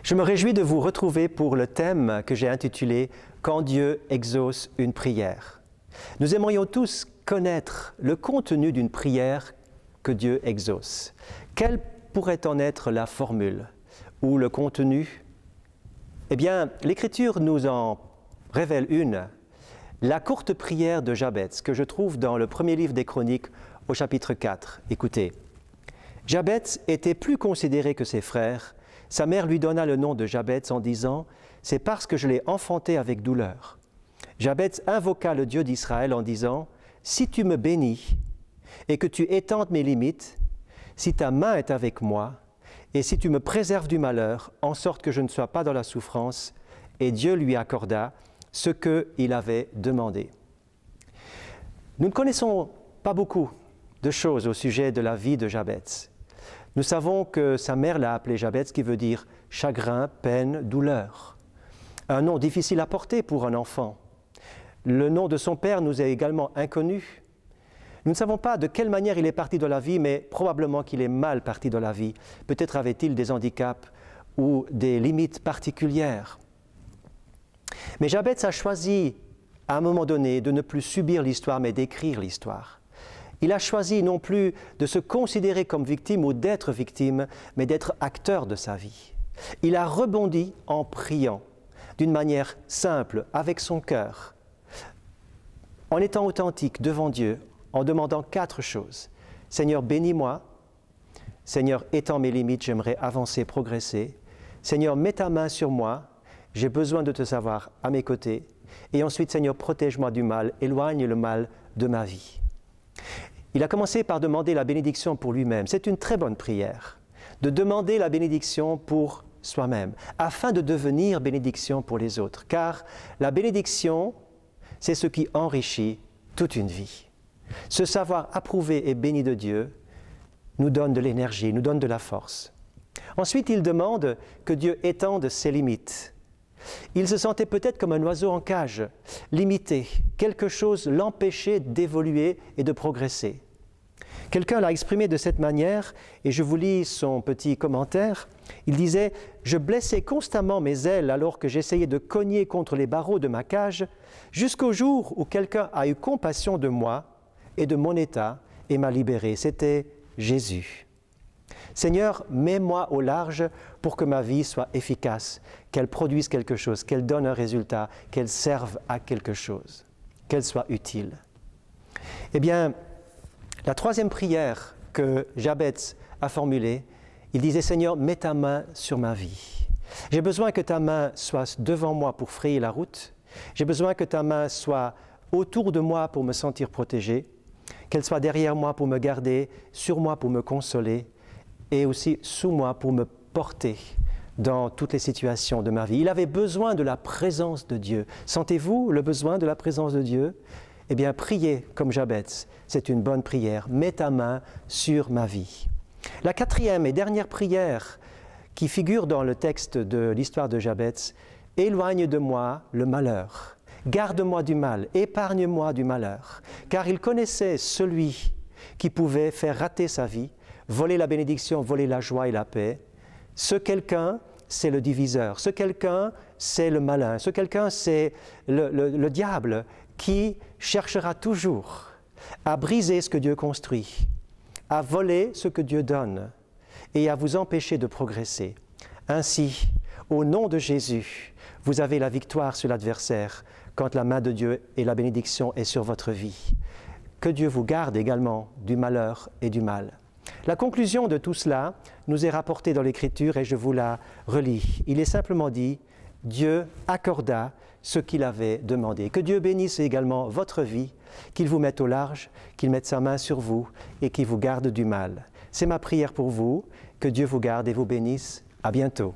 Je me réjouis de vous retrouver pour le thème que j'ai intitulé « Quand Dieu exauce une prière ». Nous aimerions tous connaître le contenu d'une prière que Dieu exauce. Quelle pourrait en être la formule ou le contenu? Eh bien, l'Écriture nous en révèle une, la courte prière de Jabez, que je trouve dans le premier livre des Chroniques au chapitre 4. Écoutez, « Jabez était plus considéré que ses frères. Sa mère lui donna le nom de Jabez en disant « C'est parce que je l'ai enfanté avec douleur. » Jabez invoqua le Dieu d'Israël en disant « Si tu me bénis et que tu étendes mes limites, si ta main est avec moi, et si tu me préserves du malheur, en sorte que je ne sois pas dans la souffrance. » Et Dieu lui accorda ce qu'il avait demandé. Nous ne connaissons pas beaucoup de choses au sujet de la vie de Jabez. Nous savons que sa mère l'a appelé Jabez, qui veut dire chagrin, peine, douleur. Un nom difficile à porter pour un enfant. Le nom de son père nous est également inconnu. Nous ne savons pas de quelle manière il est parti de la vie, mais probablement qu'il est mal parti de la vie. Peut-être avait-il des handicaps ou des limites particulières. Mais Jabez a choisi, à un moment donné, de ne plus subir l'histoire, mais d'écrire l'histoire. Il a choisi non plus de se considérer comme victime ou d'être victime, mais d'être acteur de sa vie. Il a rebondi en priant, d'une manière simple, avec son cœur, en étant authentique devant Dieu, en demandant 4 choses. « Seigneur, bénis-moi. Seigneur, étends mes limites, j'aimerais avancer, progresser. Seigneur, mets ta main sur moi, j'ai besoin de te savoir à mes côtés. Et ensuite, Seigneur, protège-moi du mal, éloigne le mal de ma vie. » Il a commencé par demander la bénédiction pour lui-même. C'est une très bonne prière, de demander la bénédiction pour soi-même, afin de devenir bénédiction pour les autres. Car la bénédiction, c'est ce qui enrichit toute une vie. Ce savoir approuvé et béni de Dieu nous donne de l'énergie, nous donne de la force. Ensuite, il demande que Dieu étende ses limites. Il se sentait peut-être comme un oiseau en cage, limité. Quelque chose l'empêchait d'évoluer et de progresser. Quelqu'un l'a exprimé de cette manière, et je vous lis son petit commentaire. Il disait « Je blessais constamment mes ailes alors que j'essayais de cogner contre les barreaux de ma cage, jusqu'au jour où quelqu'un a eu compassion de moi et de mon état et m'a libéré. C'était Jésus. Seigneur, mets-moi au large pour que ma vie soit efficace, qu'elle produise quelque chose, qu'elle donne un résultat, qu'elle serve à quelque chose, qu'elle soit utile. » Eh bien, la 3e prière que Jabez a formulée, il disait « Seigneur, mets ta main sur ma vie. J'ai besoin que ta main soit devant moi pour frayer la route. J'ai besoin que ta main soit autour de moi pour me sentir protégé, qu'elle soit derrière moi pour me garder, sur moi pour me consoler et aussi sous moi pour me porter dans toutes les situations de ma vie. » Il avait besoin de la présence de Dieu. Sentez-vous le besoin de la présence de Dieu? Eh bien, priez comme Jabez, c'est une bonne prière. Mets ta main sur ma vie. La 4e et dernière prière qui figure dans le texte de l'histoire de Jabez, « Éloigne de moi le malheur. Garde-moi du mal, épargne-moi du malheur. » Car il connaissait celui qui pouvait faire rater sa vie, voler la bénédiction, voler la joie et la paix. Ce quelqu'un, c'est le diviseur. Ce quelqu'un, c'est le malin. Ce quelqu'un, c'est le diable qui cherchera toujours à briser ce que Dieu construit, à voler ce que Dieu donne et à vous empêcher de progresser. Ainsi, au nom de Jésus, vous avez la victoire sur l'adversaire quand la main de Dieu et la bénédiction est sur votre vie. Que Dieu vous garde également du malheur et du mal. La conclusion de tout cela nous est rapportée dans l'Écriture et je vous la relis. Il est simplement dit « Dieu accorda ce qu'il avait demandé ». Que Dieu bénisse également votre vie, qu'il vous mette au large, qu'il mette sa main sur vous et qu'il vous garde du mal. C'est ma prière pour vous, que Dieu vous garde et vous bénisse. À bientôt.